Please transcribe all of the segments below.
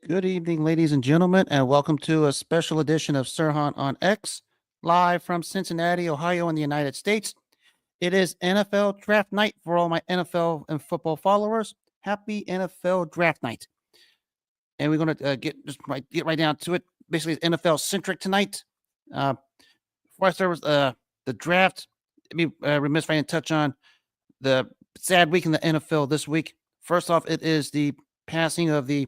Good evening, ladies and gentlemen, and welcome to a special edition of Sirhan on X, live from Cincinnati, Ohio, in the United States. It is NFL Draft Night for all my NFL and football followers. Happy NFL Draft Night! And we're going to get right down to it. Basically, it's NFL centric tonight. Before I start with the draft, I'd be remiss if I didn't touch on the sad week in the NFL this week. First off, it is the passing of the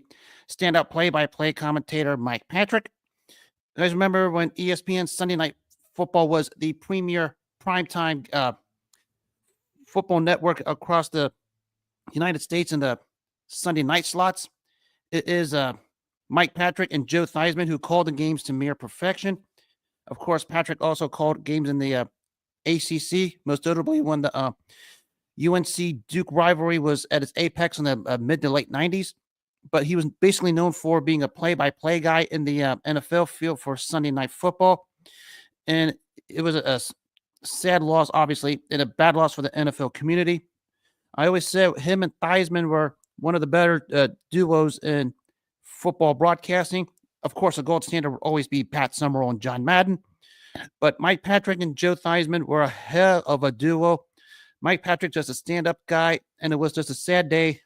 standout play-by-play commentator Mike Patrick. You guys remember when ESPN Sunday Night Football was the premier primetime football network across the United States in the Sunday night slots? It is Mike Patrick and Joe Theismann who called the games to mere perfection. Of course, Patrick also called games in the ACC, most notably when the UNC Duke rivalry was at its apex in the mid to late 90s. But he was basically known for being a play-by-play guy in the NFL field for Sunday Night Football. And it was a sad loss, obviously, and a bad loss for the NFL community. I always said him and Theismann were one of the better duos in football broadcasting. Of course, the gold standard would always be Pat Summerall and John Madden. But Mike Patrick and Joe Theismann were a hell of a duo. Mike Patrick, just a stand-up guy, and it was just a sad day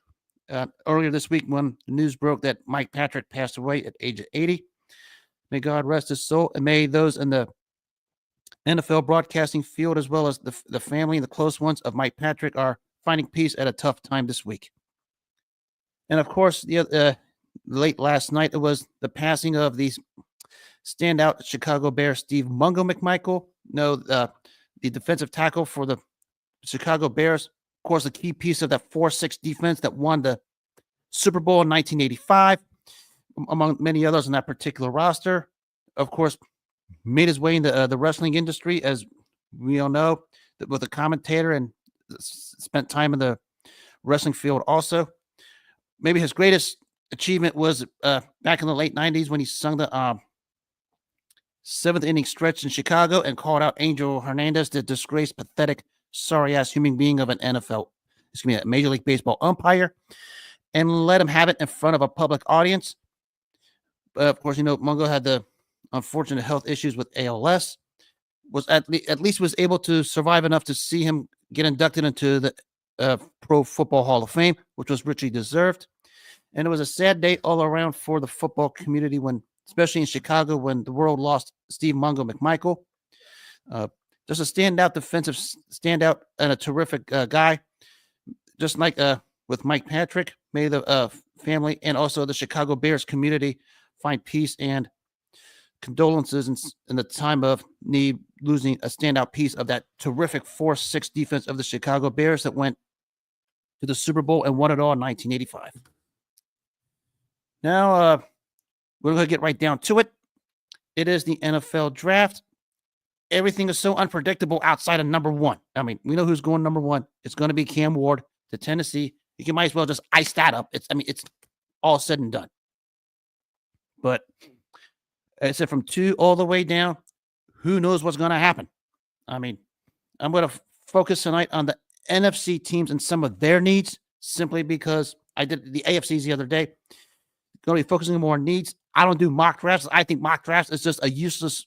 earlier this week when the news broke that Mike Patrick passed away at age of 80. May God rest his soul, and may those in the NFL broadcasting field, as well as the family and the close ones of Mike Patrick, are finding peace at a tough time this week. And of course, late last night, it was the passing of the standout Chicago Bears Steve McMichael. The defensive tackle for the Chicago Bears. Of course, a key piece of that 4-6 defense that won the Super Bowl in 1985, among many others on that particular roster. Of course, made his way into the wrestling industry, as we all know, with a commentator, and spent time in the wrestling field also. Maybe his greatest achievement was back in the late 90s when he sung the seventh inning stretch in Chicago and called out Angel Hernandez, the disgraced, pathetic, sorry-ass human being of a Major League Baseball umpire, and let him have it in front of a public audience. Of course, Mungo had the unfortunate health issues with ALS, was at least was able to survive enough to see him get inducted into the Pro Football Hall of Fame, which was richly deserved. And it was a sad day all around for the football community, especially in Chicago, when the world lost Steve McMichael. Just a standout defensive standout and a terrific guy. Just like with Mike Patrick, may the family and also the Chicago Bears community find peace and condolences in the time of need, losing a standout piece of that terrific 4-6 defense of the Chicago Bears that went to the Super Bowl and won it all in 1985. Now, we're going to get right down to it. It is the NFL Draft. Everything is so unpredictable outside of number one. I mean, we know who's going number one. It's going to be Cam Ward to Tennessee. You might as well just ice that up. It's all said and done. But I said from 2 all the way down, who knows what's going to happen? I mean, I'm going to focus tonight on the NFC teams and some of their needs, simply because I did the AFCs the other day. Going to be focusing more on needs. I don't do mock drafts. I think mock drafts is just a useless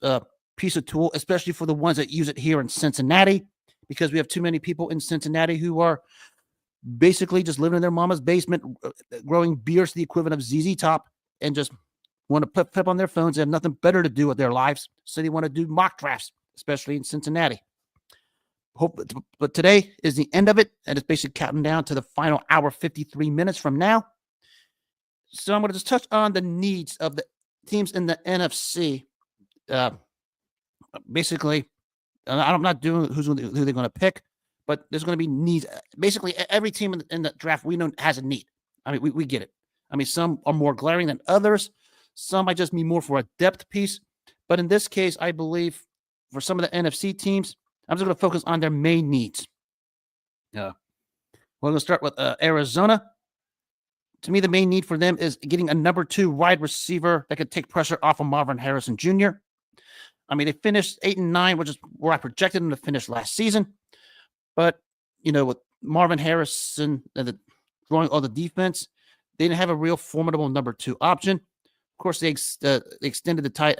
piece of tool, especially for the ones that use it here in Cincinnati, because we have too many people in Cincinnati who are basically just living in their mama's basement, growing beers to the equivalent of ZZ Top, and just want to pep on their phones. They have nothing better to do with their lives, so they want to do mock drafts, especially in Cincinnati. But today is the end of it, and it's basically counting down to the final hour, 53 minutes from now. So I'm going to just touch on the needs of the teams in the NFC. Basically, I'm not doing who they're going to pick, but there's going to be needs. Basically, every team in the draft we know has a need. I mean, we get it. I mean, some are more glaring than others. Some might just be more for a depth piece. But in this case, I believe for some of the NFC teams, I'm just going to focus on their main needs. We're going to start with Arizona. To me, the main need for them is getting a number 2 wide receiver that could take pressure off of Marvin Harrison Jr. I mean, they finished 8-9, which is where I projected them to finish last season. But, with Marvin Harrison and throwing all the defense, they didn't have a real formidable number 2 option. Of course, they extended the tight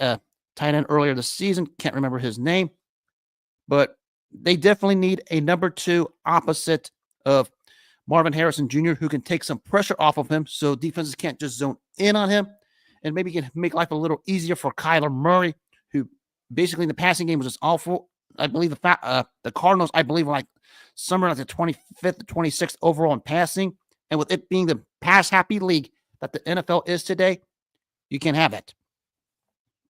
end earlier this season. Can't remember his name, but they definitely need a number 2 opposite of Marvin Harrison Jr., who can take some pressure off of him so defenses can't just zone in on him, and maybe can make life a little easier for Kyler Murray, who basically in the passing game was just awful. I believe the Cardinals, I believe, were like somewhere like the 25th, 26th overall in passing. And with it being the pass-happy league that the NFL is today, you can't have that.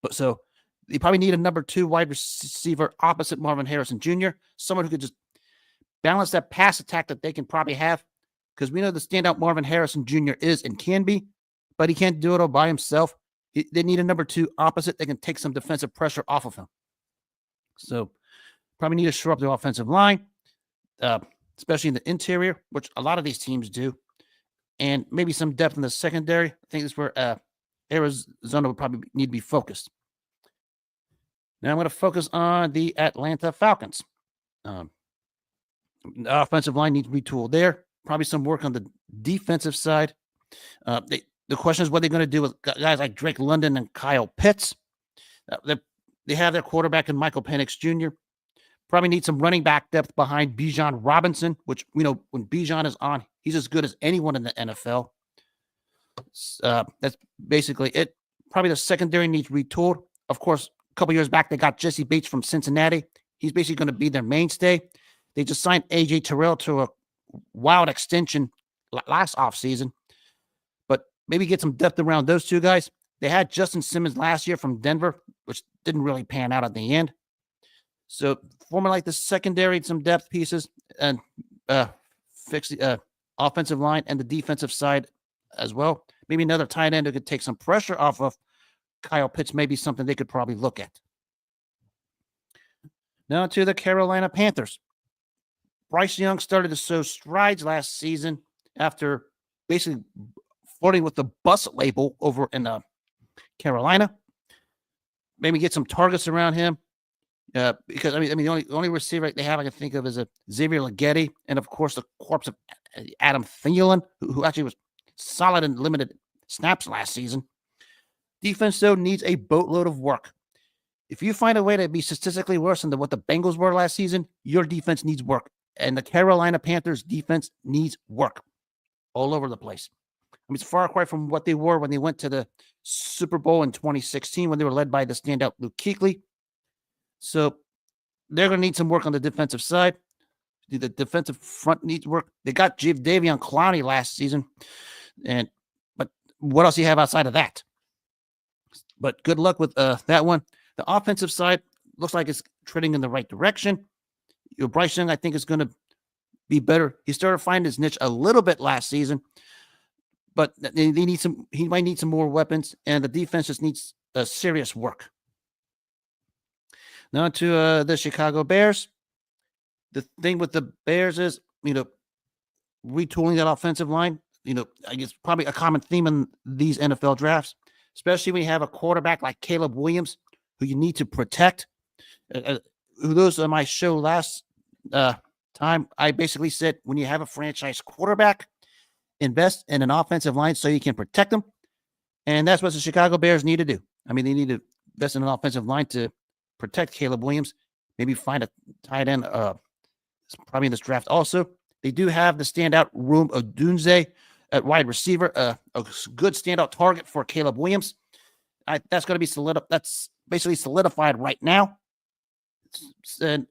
But so you probably need a number 2 wide receiver opposite Marvin Harrison Jr., someone who could just balance that pass attack that they can probably have, because we know the standout Marvin Harrison Jr. is and can be, but he can't do it all by himself. They need a number 2 opposite that can take some defensive pressure off of him. So probably need to shore up the offensive line, especially in the interior, which a lot of these teams do, and maybe some depth in the secondary. I think that's where Arizona would probably need to be focused. Now I'm going to focus on the Atlanta Falcons. The offensive line needs to be retooled there. Probably some work on the defensive side. The question is what they're going to do with guys like Drake London and Kyle Pitts. They have their quarterback in Michael Penix Jr. Probably need some running back depth behind Bijan Robinson, which we know when Bijan is on, he's as good as anyone in the NFL. That's basically it. Probably the secondary needs retooled. Of course, a couple years back, they got Jesse Bates from Cincinnati. He's basically going to be their mainstay. They just signed A.J. Terrell to a wild extension last offseason, but maybe get some depth around those 2 guys. They had Justin Simmons last year from Denver, which didn't really pan out at the end. So formulate the secondary, some depth pieces, and fix the offensive line and the defensive side as well. Maybe another tight end who could take some pressure off of Kyle Pitts may be something they could probably look at. Now to the Carolina Panthers. Bryce Young started to show strides last season after basically flirting with the bust label over in Carolina. Maybe get some targets around him. Because I mean, the only receiver they have I can think of is a Xavier Leggetti, and of course the corpse of Adam Thielen, who actually was solid in limited snaps last season. Defense though needs a boatload of work. If you find a way to be statistically worse than what the Bengals were last season, your defense needs work, and the Carolina Panthers defense needs work all over the place. I mean, it's far cry from what they were when they went to the Super Bowl in 2016 when they were led by the standout Luke Kuechly. So they're going to need some work on the defensive side. The defensive front needs work. They got Jadeveon Clowney last season, but what else do you have outside of that? But good luck with that one. The offensive side looks like it's trending in the right direction. Bryce Young, I think, is going to be better. He started finding his niche a little bit last season, but they need some. He might need some more weapons, and the defense just needs serious work. Now to the Chicago Bears. The thing with the Bears is, retooling that offensive line. I guess probably a common theme in these NFL drafts, especially when you have a quarterback like Caleb Williams, who you need to protect. Who those on my show last time, I basically said when you have a franchise quarterback, invest in an offensive line so you can protect them, and that's what the Chicago Bears need to do. I mean, they need to invest in an offensive line to protect Caleb Williams, maybe find a tight end probably in this draft also. They do have the standout Rome Odunze at wide receiver, a good standout target for Caleb Williams. That's going to be that's basically solidified right now. And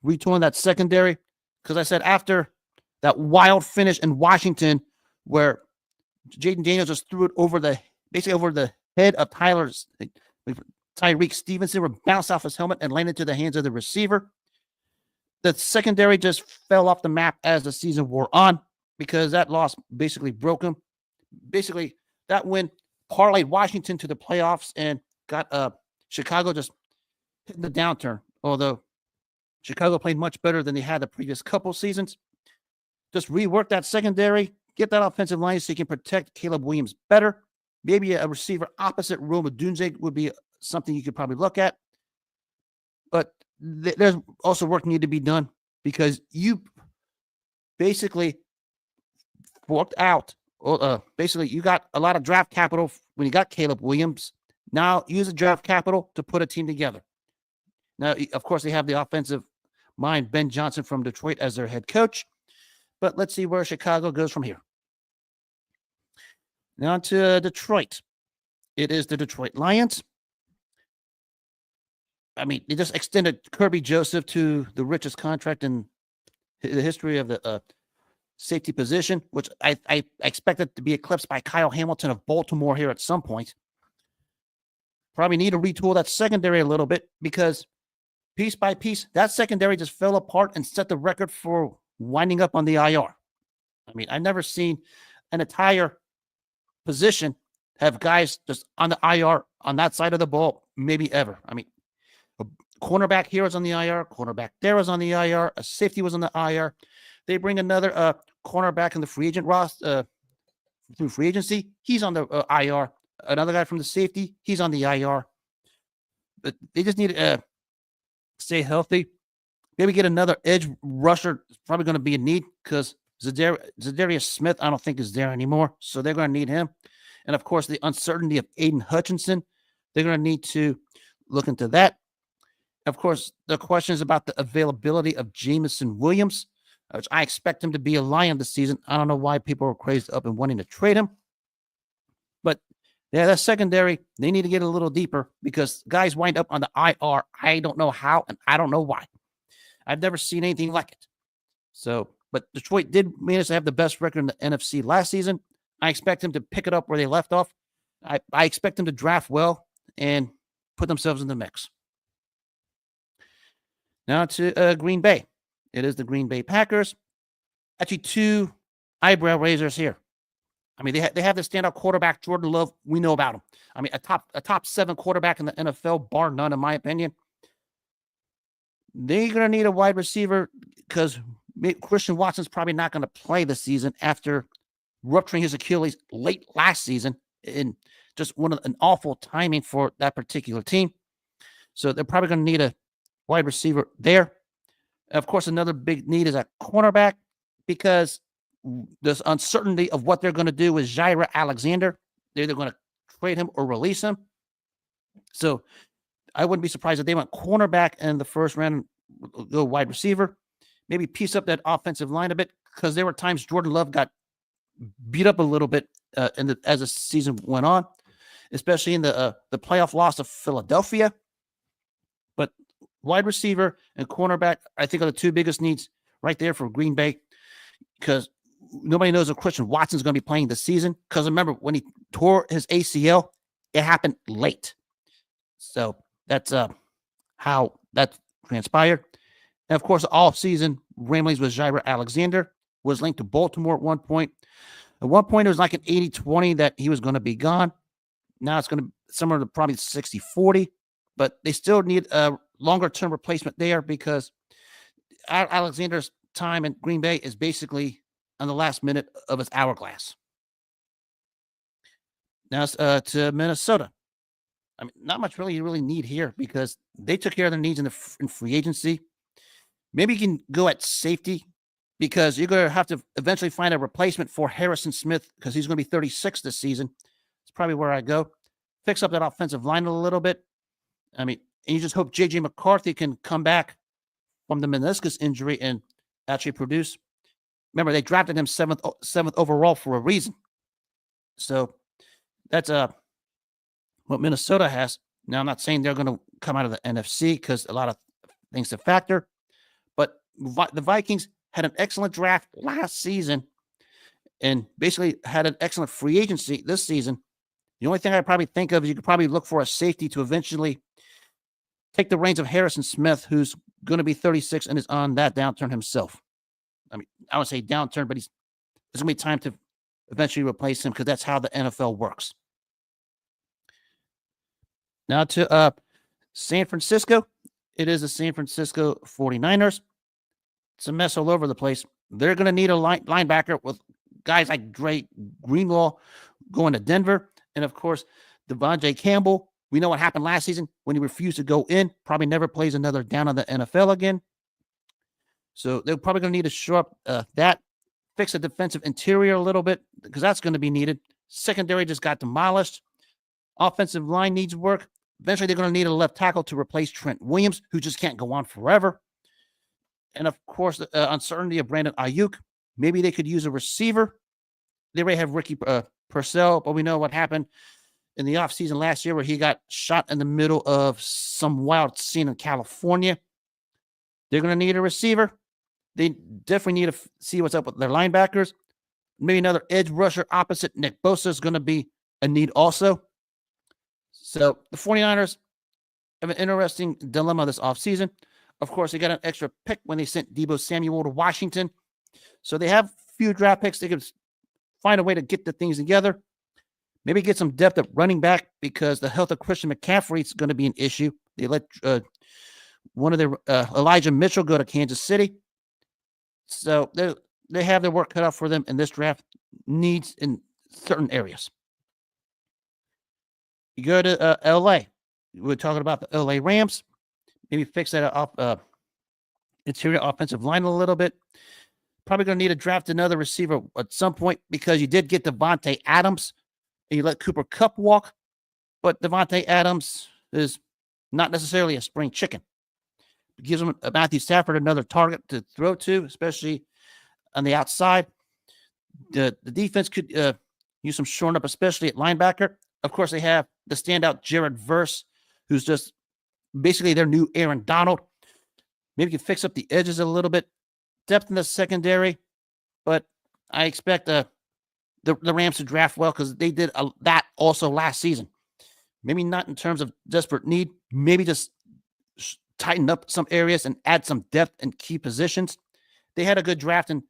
retooling that secondary, because I said after that wild finish in Washington where Jaden Daniels just threw it basically over the head of Tyreek Stevenson, were bounced off his helmet and landed into the hands of the receiver. The secondary just fell off the map as the season wore on because that loss basically broke him. Basically, that win parlayed Washington to the playoffs and got Chicago just hitting the downturn. Although Chicago played much better than they had the previous couple seasons. Just rework that secondary, get that offensive line so you can protect Caleb Williams better. Maybe a receiver opposite Rome Odunze would be something you could probably look at. But there's also work need to be done because you basically forked out basically, you got a lot of draft capital when you got Caleb Williams. Now use the draft capital to put a team together. Now, of course, they have the offensive mind, Ben Johnson from Detroit, as their head coach. But let's see where Chicago goes from here. Now to Detroit. It is the Detroit Lions. I mean, they just extended Kirby Joseph to the richest contract in the history of the safety position, which I expected to be eclipsed by Kyle Hamilton of Baltimore here at some point. Probably need to retool that secondary a little bit because piece by piece, that secondary just fell apart and set the record for winding up on the IR. I mean, I've never seen an entire position have guys just on the IR on that side of the ball, maybe ever. I mean, a cornerback here was on the IR, cornerback there was on the IR, a safety was on the IR. They bring another cornerback in the free agent roster through free agency. He's on the IR. Another guy from the safety, he's on the IR. But they just need to stay healthy. Maybe get another edge rusher. It's probably going to be a need because Zadarius Smith, I don't think, is there anymore. So they're going to need him. And, of course, the uncertainty of Aiden Hutchinson. They're going to need to look into that. Of course, the question is about the availability of Jameson Williams, which I expect him to be a Lion this season. I don't know why people are crazy up and wanting to trade him. But, yeah, that secondary, they need to get a little deeper because guys wind up on the IR. I don't know how, and I don't know why. I've never seen anything like it. So, but Detroit did manage to have the best record in the NFC last season. I expect them to pick it up where they left off. I expect them to draft well and put themselves in the mix. Now to Green Bay. It is the Green Bay Packers. Actually, two eyebrow raisers here. I mean, they have the standout quarterback, Jordan Love. We know about him. I mean, a top 7 quarterback in the NFL, bar none, in my opinion. They're going to need a wide receiver because Christian Watson's probably not going to play this season after rupturing his Achilles late last season in just an awful timing for that particular team. So they're probably going to need a wide receiver there. Of course, another big need is a cornerback because there's uncertainty of what they're going to do with Jair Alexander. They're either going to trade him or release him. So I wouldn't be surprised if they went cornerback in the first round, go wide receiver, maybe piece up that offensive line a bit because there were times Jordan Love got beat up a little bit as the season went on, especially in the playoff loss of Philadelphia. But wide receiver and cornerback, I think, are the two biggest needs right there for Green Bay because nobody knows if Christian Watson's going to be playing this season because remember, when he tore his ACL, it happened late. So that's how that transpired. And, of course, all season, ramblings with Jair Alexander was linked to Baltimore at one point. At one point, it was like an 80-20 that he was going to be gone. Now it's going to be somewhere to probably 60-40. But they still need a longer-term replacement there because Alexander's time in Green Bay is basically on the last minute of his hourglass. Now to Minnesota. I mean, not much you really need here because they took care of their needs in free agency. Maybe you can go at safety because you're going to have to eventually find a replacement for Harrison Smith because he's going to be 36 this season. It's probably where I go. Fix up that offensive line a little bit. I mean, and you just hope J.J. McCarthy can come back from the meniscus injury and actually produce. Remember, they drafted him seventh overall for a reason. So that's what Minnesota has. Now, I'm not saying they're going to come out of the NFC because a lot of things to factor. But the Vikings had an excellent draft last season and basically had an excellent free agency this season. The only thing I probably think of is you could probably look for a safety to eventually take the reins of Harrison Smith, who's going to be 36 and is on that downturn himself. I mean, I would say downturn, but there's going to be time to eventually replace him because that's how the NFL works. Now to San Francisco. It is the San Francisco 49ers. It's a mess all over the place. They're going to need a linebacker with guys like Dre Greenlaw going to Denver. And, of course, Devontae Campbell. We know what happened last season when he refused to go in. Probably never plays another down in the NFL again. So they're probably going to need to shore up that. fix the defensive interior a little bit because that's going to be needed. Secondary just got demolished. Offensive line needs work. Eventually, they're going to need a left tackle to replace Trent Williams, who just can't go on forever. And, of course, the uncertainty of Brandon Ayuk. Maybe they could use a receiver. They already have Ricky Purcell, but we know what happened in the offseason last year where he got shot in the middle of some wild scene in California. They're going to need a receiver. They definitely need to see what's up with their linebackers. Maybe another edge rusher opposite Nick Bosa is going to be a need also. So the 49ers have an interesting dilemma this offseason. Of course, they got an extra pick when they sent Deebo Samuel to Washington. So they have a few draft picks. They could find a way to get the things together. Maybe get some depth at running back because the health of Christian McCaffrey is going to be an issue. They let one of their Elijah Mitchell go to Kansas City. So they have their work cut out for them in this draft needs in certain areas. You go to L.A. We're talking about the L.A. Rams. Maybe fix that interior offensive line a little bit. Probably going to need to draft another receiver at some point because you did get Devontae Adams and you let Cooper Kupp walk. But Devontae Adams is not necessarily a spring chicken. It gives him Matthew Stafford another target to throw to, especially on the outside. The defense could use some shoring up, especially at linebacker. Of course, they have the standout Jared Verse, who's just basically their new Aaron Donald. Maybe you can fix up the edges a little bit. Depth in the secondary, but I expect the Rams to draft well because they did that also last season. Maybe not in terms of desperate need. Maybe just tighten up some areas and add some depth in key positions. They had a good draft in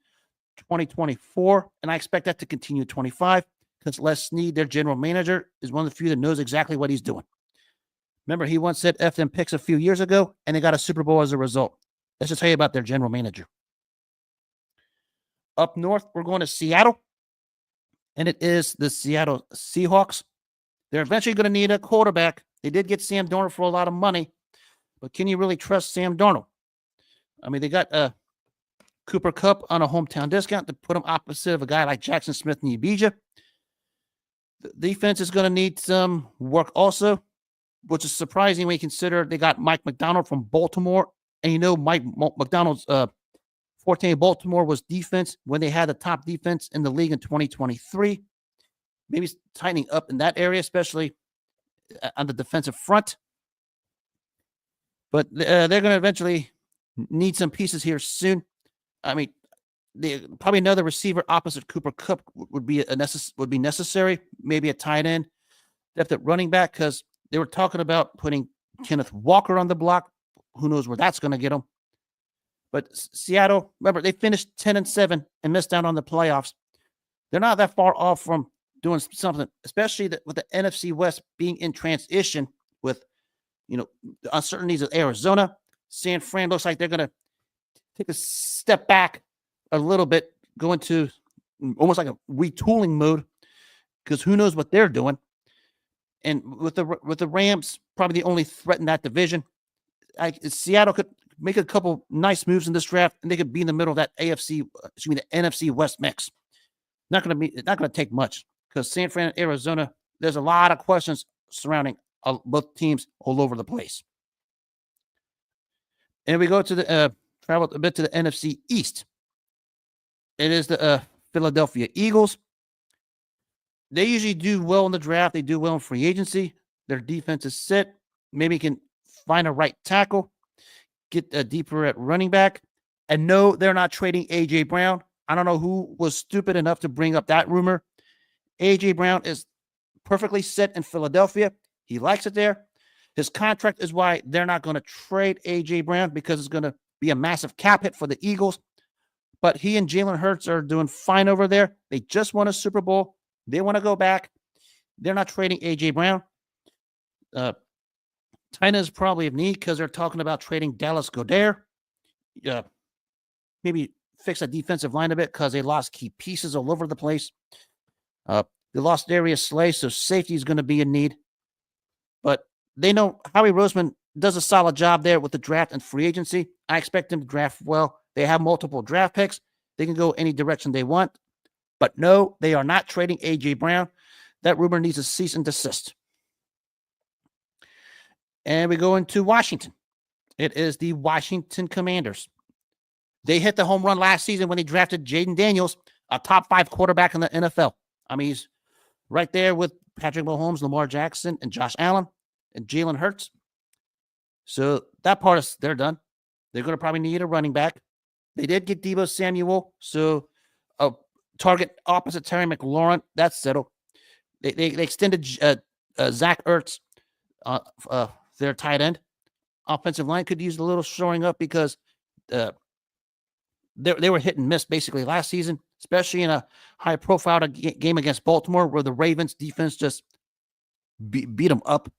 2024, and I expect that to continue in 25 because Les Snead, their general manager, is one of the few that knows exactly what he's doing. Remember, he once said F them picks a few years ago, and they got a Super Bowl as a result. Let's just tell you about their general manager. Up north, we're going to Seattle, and it is the Seattle Seahawks. They're eventually going to need a quarterback. They did get Sam Darnold for a lot of money, but can you really trust Sam Darnold? I mean, they got Cooper Kupp on a hometown discount to put him opposite of a guy like Jackson Smith-Njigba. The defense is going to need some work also, which is surprising when you consider they got Mike McDonald from Baltimore. And you know Mike McDonald's forte in Baltimore was defense when they had the top defense in the league in 2023. Maybe tightening up in that area, especially on the defensive front. But they're going to eventually need some pieces here soon. I mean, probably another receiver opposite Cooper Kupp would be necessary. Maybe a tight end, depth at running back, because they were talking about putting Kenneth Walker on the block. Who knows where that's going to get them? But Seattle, remember, they finished 10-7 and missed out on the playoffs. They're not that far off from doing something, especially with the NFC West being in transition with, the uncertainties of Arizona. San Fran looks like they're going to take a step back a little bit, go into almost like a retooling mode because who knows what they're doing. And with the Rams, probably the only threat in that division. Seattle could make a couple nice moves in this draft, and they could be in the middle of that the NFC West mix. Not going to take much because San Fran and Arizona, there's a lot of questions surrounding both teams all over the place. And we go to travel a bit to the NFC East. It is the Philadelphia Eagles. They usually do well in the draft. They do well in free agency. Their defense is set. Maybe can find a right tackle, get deeper at running back. And no, they're not trading A.J. Brown. I don't know who was stupid enough to bring up that rumor. A.J. Brown is perfectly set in Philadelphia. He likes it there. His contract is why they're not going to trade A.J. Brown because it's going to be a massive cap hit for the Eagles. But he and Jalen Hurts are doing fine over there. They just won a Super Bowl. They want to go back. They're not trading A.J. Brown. China is probably of need because they're talking about trading Dallas Goedert. Maybe fix a defensive line a bit because they lost key pieces all over the place. They lost Darius Slay, so safety is going to be in need. But they know Howie Roseman does a solid job there with the draft and free agency. I expect him to draft well. They have multiple draft picks. They can go any direction they want. But no, they are not trading A.J. Brown. That rumor needs a cease and desist. And we go into Washington. It is the Washington Commanders. They hit the home run last season when they drafted Jaden Daniels, a top 5 quarterback in the NFL. I mean, he's right there with Patrick Mahomes, Lamar Jackson, and Josh Allen, and Jalen Hurts. So that part is, they're done. They're going to probably need a running back. They did get Deebo Samuel, so a target opposite Terry McLaurin, that's settled. They extended Zach Ertz, their tight end. Offensive line could use a little shoring up because they were hit and miss basically last season, especially in a high-profile game against Baltimore where the Ravens defense just beat them up.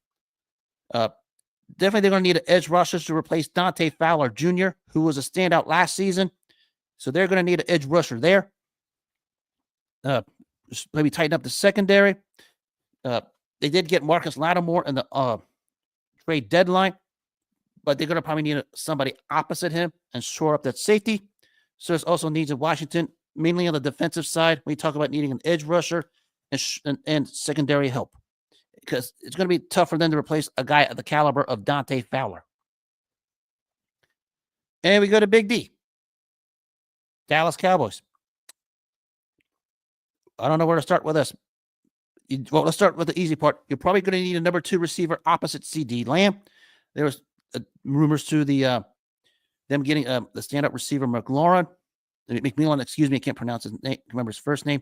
Definitely they're going to need an edge rusher to replace Dante Fowler Jr., who was a standout last season. So they're going to need an edge rusher there. Maybe tighten up the secondary. They did get Marcus Lattimore in the trade deadline, but they're going to probably need somebody opposite him and shore up that safety. So there's also needs in Washington, mainly on the defensive side. We talk about needing an edge rusher and secondary help, because it's going to be tough for them to replace a guy at the caliber of Dante Fowler. And we go to Big D. Dallas Cowboys. I don't know where to start with this. Well, let's start with the easy part. You're probably going to need a number 2 receiver opposite CD Lamb. There was rumors to them getting the standout receiver McMillan. Excuse me, I can't pronounce his name. Remember his first name.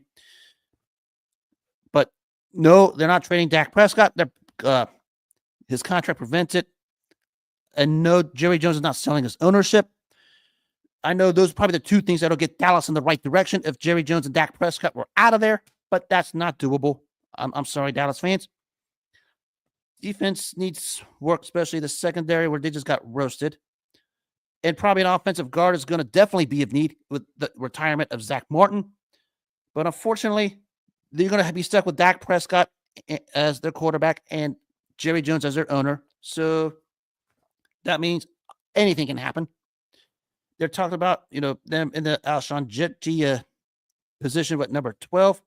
But no, they're not trading Dak Prescott. His contract prevents it. And no, Jerry Jones is not selling his ownership. I know those are probably the 2 things that'll get Dallas in the right direction if Jerry Jones and Dak Prescott were out of there, but that's not doable. I'm sorry, Dallas fans. Defense needs work, especially the secondary where they just got roasted. And probably an offensive guard is going to definitely be of need with the retirement of Zach Martin. But unfortunately, they're going to be stuck with Dak Prescott as their quarterback and Jerry Jones as their owner. So that means anything can happen. They're talking about, them in the Alshon Jeffrey position with number 12.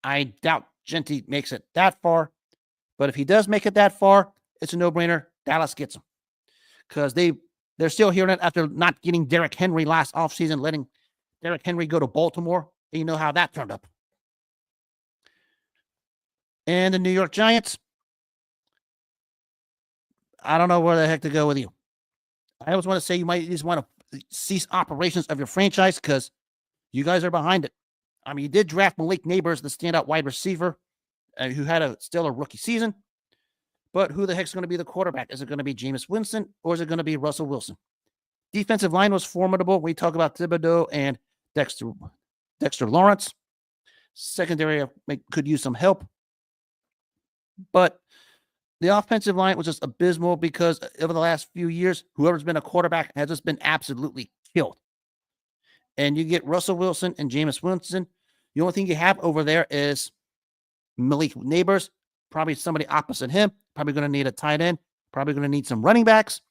I doubt Genty makes it that far. But if he does make it that far, it's a no-brainer. Dallas gets him. Because they're still hearing it after not getting Derrick Henry last offseason, letting Derrick Henry go to Baltimore. And you know how that turned up. And the New York Giants. I don't know where the heck to go with you. I always want to say you might just want to cease operations of your franchise because you guys are behind it. I mean, you did draft Malik Neighbors, the standout wide receiver, who had a stellar rookie season. But who the heck's going to be the quarterback? Is it going to be Jameis Winston or is it going to be Russell Wilson? Defensive line was formidable. We talk about Thibodeau and Dexter Lawrence. Secondary could use some help. But the offensive line was just abysmal because over the last few years, whoever's been a quarterback has just been absolutely killed. And you get Russell Wilson and Jameis Winston. The only thing you have over there is Malik Neighbors, probably somebody opposite him, probably going to need a tight end, probably going to need some running backs.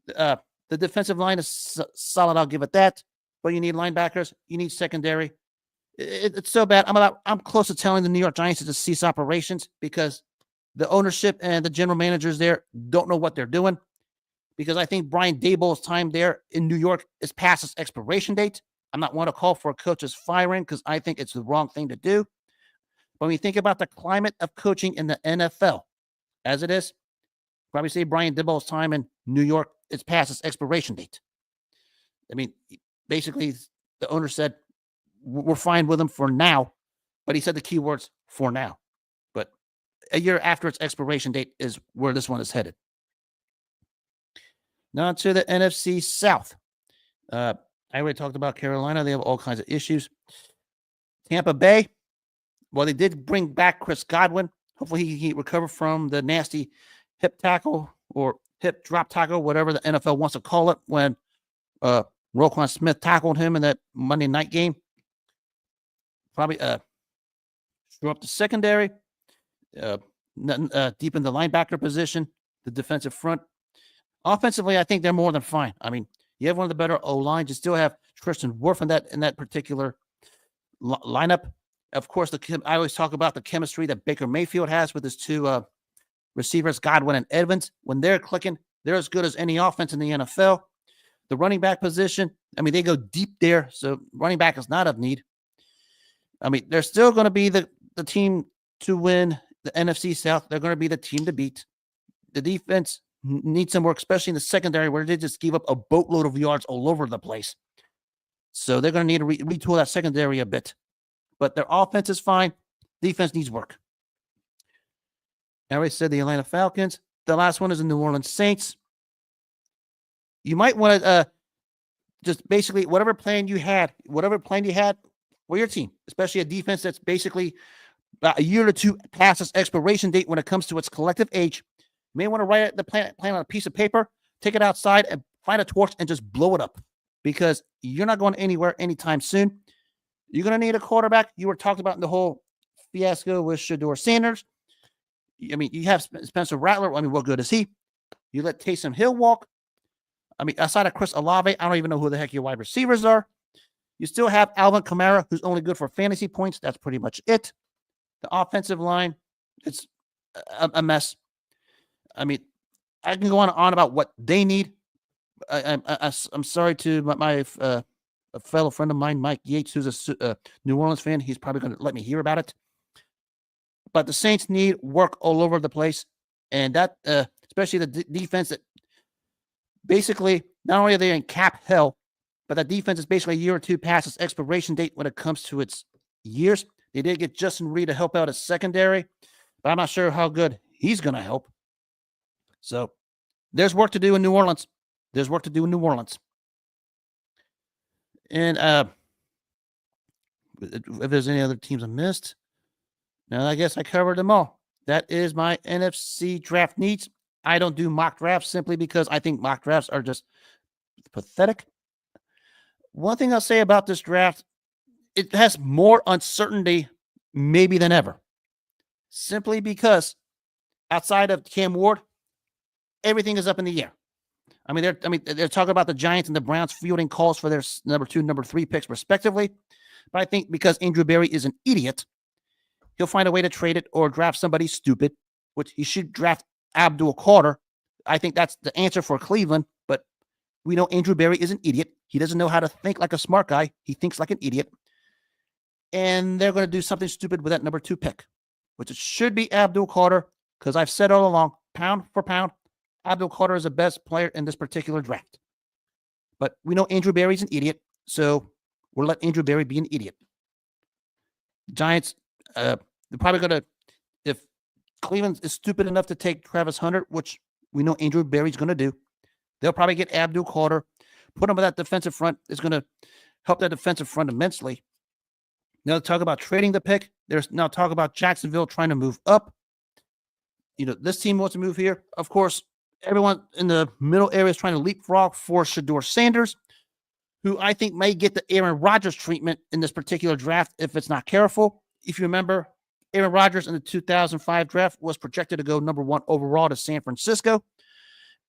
The defensive line is solid, I'll give it that. But you need linebackers, you need secondary. It's so bad. I'm close to telling the New York Giants to just cease operations because the ownership and the general managers there don't know what they're doing. Because I think Brian Daboll's time there in New York is past its expiration date. I'm not one to call for a coach's firing because I think it's the wrong thing to do. But when you think about the climate of coaching in the NFL, as it is, probably say Brian Daboll's time in New York is past its expiration date. I mean, basically, the owner said, we're fine with him for now, but he said the key words, for now. But a year after its expiration date is where this one is headed. Now to the NFC South. I already talked about Carolina. They have all kinds of issues. Tampa Bay, well, they did bring back Chris Godwin. Hopefully he recover from the nasty hip tackle or hip drop tackle, whatever the NFL wants to call it, when Roquan Smith tackled him in that Monday night game. Probably screw up the secondary, deep in the linebacker position, the defensive front. Offensively, I think they're more than fine. I mean, You have one of the better O-lines. You still have Tristan Wirf in that particular lineup. Of course, I always talk about the chemistry that Baker Mayfield has with his two receivers, Godwin and Evans. When they're clicking, they're as good as any offense in the NFL. The running back position, I mean, they go deep there, so running back is not of need. I mean, they're still going to be the team to win the NFC South. They're going to be the team to beat. The defense needs some work, especially in the secondary, where they just gave up a boatload of yards all over the place. So they're going to need to retool that secondary a bit. But their offense is fine. Defense needs work. I already said the Atlanta Falcons. The last one is the New Orleans Saints. You might want to just basically whatever plan you had for your team, especially a defense that's basically a year or two past its expiration date when it comes to its collective age. You may want to write the plan on a piece of paper, take it outside, and find a torch and just blow it up, because you're not going anywhere anytime soon. You're going to need a quarterback. You were talking about in the whole fiasco with Shedeur Sanders. I mean, you have Spencer Rattler. I mean, what good is he? You let Taysom Hill walk. I mean, outside of Chris Olave, I don't even know who the heck your wide receivers are. You still have Alvin Kamara, who's only good for fantasy points. That's pretty much it. The offensive line, it's a mess. I mean, I can go on about what they need. I'm sorry to my a fellow friend of mine, Mike Yates, who's a New Orleans fan. He's probably going to let me hear about it. But the Saints need work all over the place. And that, especially the defense that basically, not only are they in cap hell, but that defense is basically a year or two past its expiration date when it comes to its years. They did get Justin Reed to help out his secondary, but I'm not sure how good he's going to help. So there's work to do in New Orleans. And if there's any other teams I missed, now I guess I covered them all. That is my NFC draft needs. I don't do mock drafts simply because I think mock drafts are just pathetic. One thing I'll say about this draft, it has more uncertainty maybe than ever. Simply because outside of Cam Ward, everything is up in the air. They're talking about the Giants and the Browns fielding calls for their number 2, number 3 picks respectively. But I think because Andrew Berry is an idiot, he'll find a way to trade it or draft somebody stupid, which he should draft Abdul Carter. I think that's the answer for Cleveland, but we know Andrew Berry is an idiot. He doesn't know how to think like a smart guy. He thinks like an idiot. And they're going to do something stupid with that number 2 pick, which it should be Abdul Carter, because I've said all along, pound for pound, Abdul Carter is the best player in this particular draft. But we know Andrew Berry's an idiot, so we'll let Andrew Berry be an idiot. Giants, they're probably going to, if Cleveland is stupid enough to take Travis Hunter, which we know Andrew Berry's going to do, they'll probably get Abdul Carter, put him on that defensive front. It's going to help that defensive front immensely. Now, talk about trading the pick. There's now talk about Jacksonville trying to move up. You know, this team wants to move here. Of course, everyone in the middle area is trying to leapfrog for Shedeur Sanders, who I think may get the Aaron Rodgers treatment in this particular draft if it's not careful. If you remember, Aaron Rodgers in the 2005 draft was projected to go number 1 overall to San Francisco.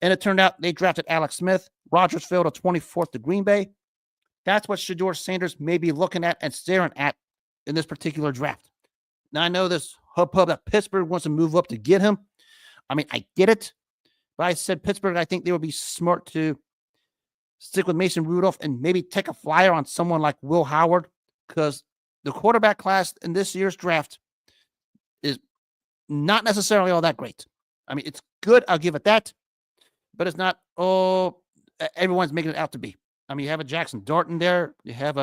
And it turned out they drafted Alex Smith. Rodgers fell to 24th to Green Bay. That's what Shedeur Sanders may be looking at and staring at in this particular draft. Now, I know this hubbub that Pittsburgh wants to move up to get him. I mean, I get it. But I said Pittsburgh, I think they would be smart to stick with Mason Rudolph and maybe take a flyer on someone like Will Howard, because the quarterback class in this year's draft is not necessarily all that great. I mean, it's good. I'll give it that. But it's not, everyone's making it out to be. I mean, you have a Jackson Darton there. You have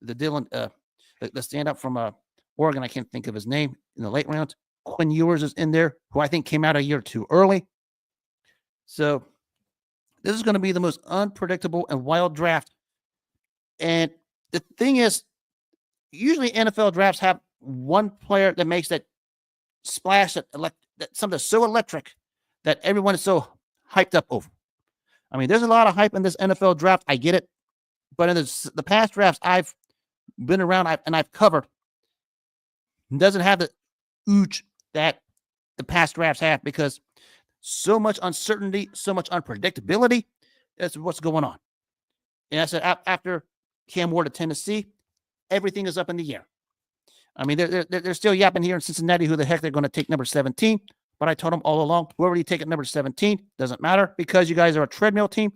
the Dylan, the standout from Oregon. I can't think of his name in the late round. Quinn Ewers is in there, who I think came out a year too early. So this is going to be the most unpredictable and wild draft. And the thing is, usually NFL drafts have one player that makes that splash, that something so electric that everyone is so hyped up over. I mean, there's a lot of hype in this NFL draft. I get it. But in the past drafts I've been around and I've covered, it doesn't have the ooch that the past drafts have, because so much uncertainty, so much unpredictability. That's what's going on. And I said, after Cam Ward to Tennessee, everything is up in the air. I mean, they're still yapping here in Cincinnati who the heck they're going to take number 17. But I told them all along, whoever you take at number 17, doesn't matter, because you guys are a treadmill team,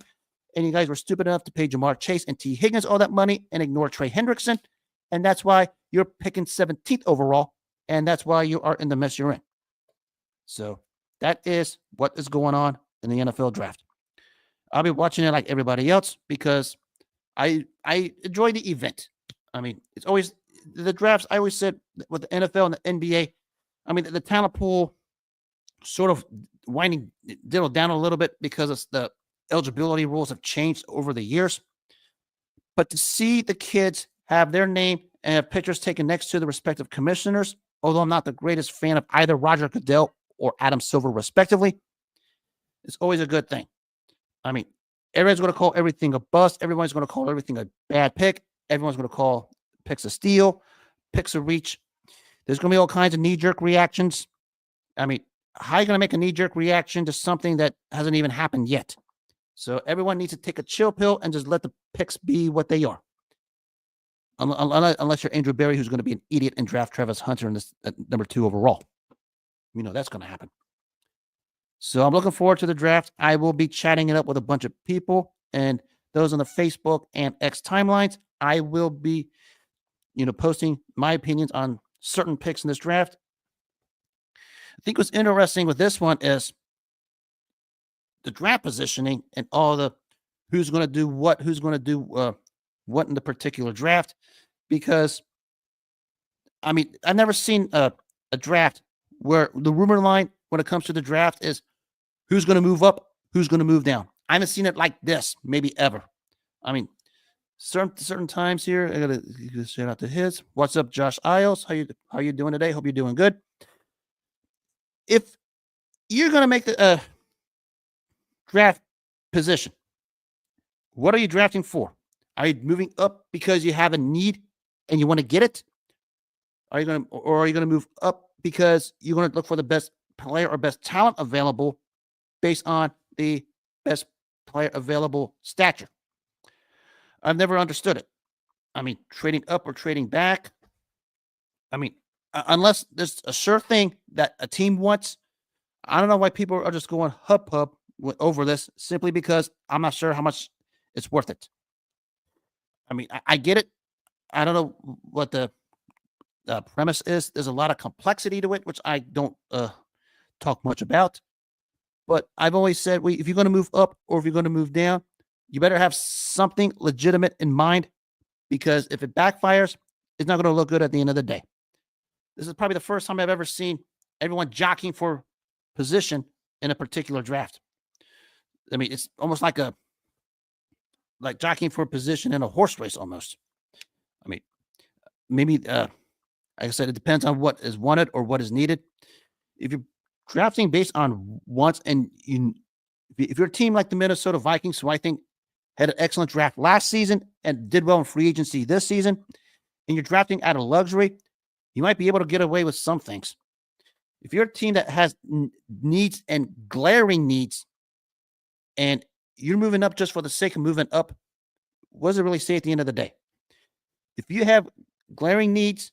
and you guys were stupid enough to pay Jamar Chase and T. Higgins all that money and ignore Trey Hendrickson. And that's why you're picking 17th overall, and that's why you are in the mess you're in. So that is what is going on in the NFL draft. I'll be watching it like everybody else because I enjoy the event. I mean, it's always the drafts. I always said with the NFL and the NBA, I mean, the talent pool sort of diddled down a little bit because the eligibility rules have changed over the years. But to see the kids have their name and have pictures taken next to the respective commissioners, although I'm not the greatest fan of either Roger Goodell or Adam Silver, respectively, it's always a good thing. I mean, everyone's going to call everything a bust. Everyone's going to call everything a bad pick. Everyone's going to call picks a steal, picks a reach. There's going to be all kinds of knee-jerk reactions. I mean, how are you going to make a knee-jerk reaction to something that hasn't even happened yet? So everyone needs to take a chill pill and just let the picks be what they are. Unless you're Andrew Berry, who's going to be an idiot and draft Travis Hunter in this number 2 overall. You know that's going to happen. So I'm looking forward to the draft. I will be chatting it up with a bunch of people and those on the Facebook and X timelines. I will be, posting my opinions on certain picks in this draft. I think what's interesting with this one is the draft positioning and all the who's going to do what, who's going to do what in the particular draft. Because, I mean, I've never seen a draft where the rumor line when it comes to the draft is who's going to move up, who's going to move down. I haven't seen it like this, maybe ever. I mean, certain times here, I got to shout out to his. What's up, Josh Isles? How you doing today? Hope you're doing good. If you're going to make the draft position, what are you drafting for? Are you moving up because you have a need and you want to get it? Are you going to move up because you're going to look for the best player or best talent available based on the best player available stature? I've never understood it. I mean, trading up or trading back. I mean, unless there's a sure thing that a team wants, I don't know why people are just going hub over this simply because I'm not sure how much it's worth it. I mean, I get it. I don't know what the premise is. There's a lot of complexity to it, which I don't talk much about. But I've always said, if you're going to move up or if you're going to move down, you better have something legitimate in mind, because if it backfires, it's not going to look good at the end of the day. This is probably the first time I've ever seen everyone jockeying for position in a particular draft. I mean, it's almost like jockeying for a position in a horse race almost. I mean, maybe, like I said, it depends on what is wanted or what is needed. If you're drafting based on wants, and if you're a team like the Minnesota Vikings, who I think had an excellent draft last season and did well in free agency this season, and you're drafting out of luxury, you might be able to get away with some things. If you're a team that has needs and glaring needs, and you're moving up just for the sake of moving up, what does it really say at the end of the day? If you have glaring needs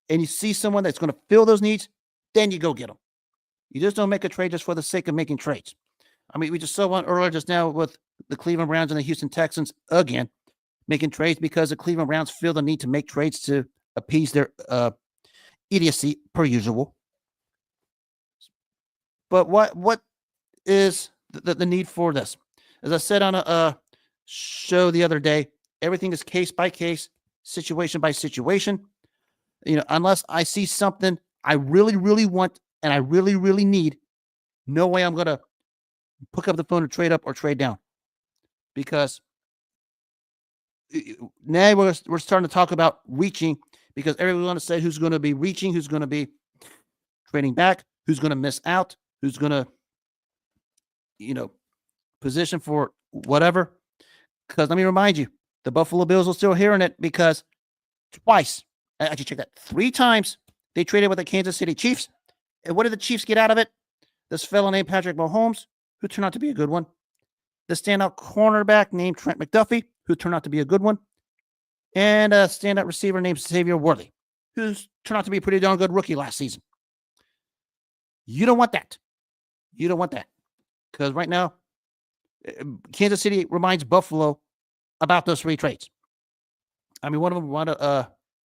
and you see someone that's going to fill those needs, then you go get them. You just don't make a trade just for the sake of making trades. I mean, we just saw one earlier just now with the Cleveland Browns and the Houston Texans again making trades because the Cleveland Browns feel the need to make trades to appease their idiocy per usual. But what is the need for this? As I said on a show the other day, everything is case by case, situation by situation. Unless I see something I really, really want and I really, really need, no way I'm going to pick up the phone and trade up or trade down. Because now we're starting to talk about reaching, because everyone wants to say who's going to be reaching, who's going to be trading back, who's going to miss out, who's going to, position for whatever. Because let me remind you, the Buffalo Bills are still hearing it because twice, actually check that, 3 times they traded with the Kansas City Chiefs. And what did the Chiefs get out of it? This fellow named Patrick Mahomes, who turned out to be a good one. The standout cornerback named Trent McDuffie, who turned out to be a good one, and a standout receiver named Xavier Worthy, who's turned out to be a pretty darn good rookie last season. You don't want that. You don't want that. Because right now, Kansas City reminds Buffalo about those 3 trades. I mean, one of them wanted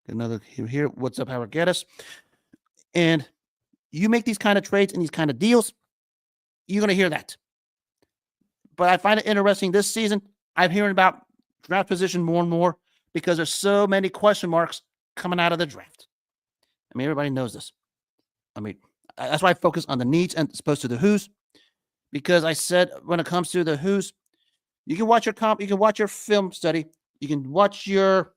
another here. What's up, Howard Geddes? And you make these kind of trades and these kind of deals, you're going to hear that. But I find it interesting this season. I'm hearing about draft position more and more because there's so many question marks coming out of the draft. I mean, everybody knows this. I mean, that's why I focus on the needs and as opposed to the who's. Because I said when it comes to the who's, you can watch your you can watch your film study, you can watch your,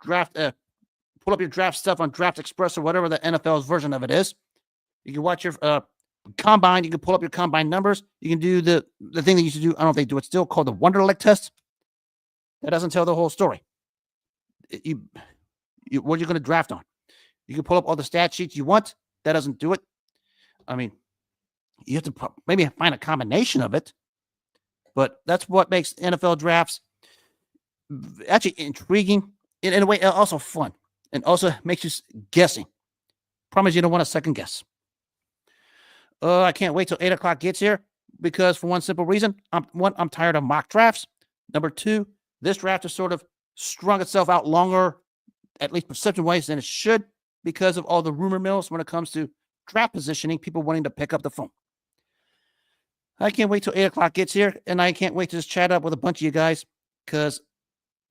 draft, pull up your draft stuff on Draft Express or whatever the NFL's version of it is. You can watch your combine. You can pull up your combine numbers. You can do the thing that you used to do. I don't know if they do it still, called the Wonderlic test. That doesn't tell the whole story. What are you going to draft on? You can pull up all the stat sheets you want. That doesn't do it. I mean, you have to maybe find a combination of it, but that's what makes NFL drafts actually intriguing in a way, also fun, and also makes you guessing. Problem is, you don't want to second guess. I can't wait till 8 o'clock gets here because for one simple reason, I'm tired of mock drafts. Number 2, this draft has sort of strung itself out longer, at least perception-wise, than it should because of all the rumor mills when it comes to draft positioning, people wanting to pick up the phone. I can't wait till 8 o'clock gets here, and I can't wait to just chat up with a bunch of you guys because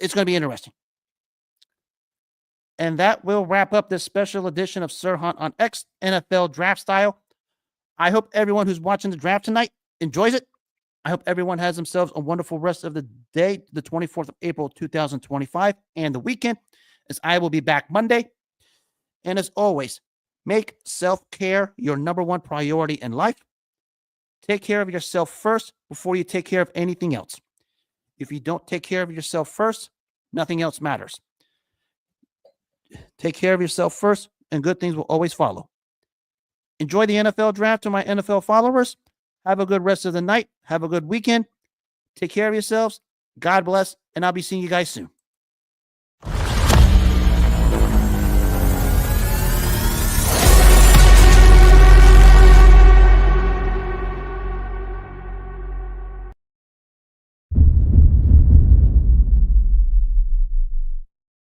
it's going to be interesting. And that will wrap up this special edition of Sir Hunt on X NFL Draft Style. I hope everyone who's watching the draft tonight enjoys it. I hope everyone has themselves a wonderful rest of the day, the 24th of April, 2025, and the weekend, as I will be back Monday. And as always, make self-care your number 1 priority in life. Take care of yourself first before you take care of anything else. If you don't take care of yourself first, nothing else matters. Take care of yourself first, and good things will always follow. Enjoy the NFL draft to my NFL followers. Have a good rest of the night. Have a good weekend. Take care of yourselves. God bless, and I'll be seeing you guys soon.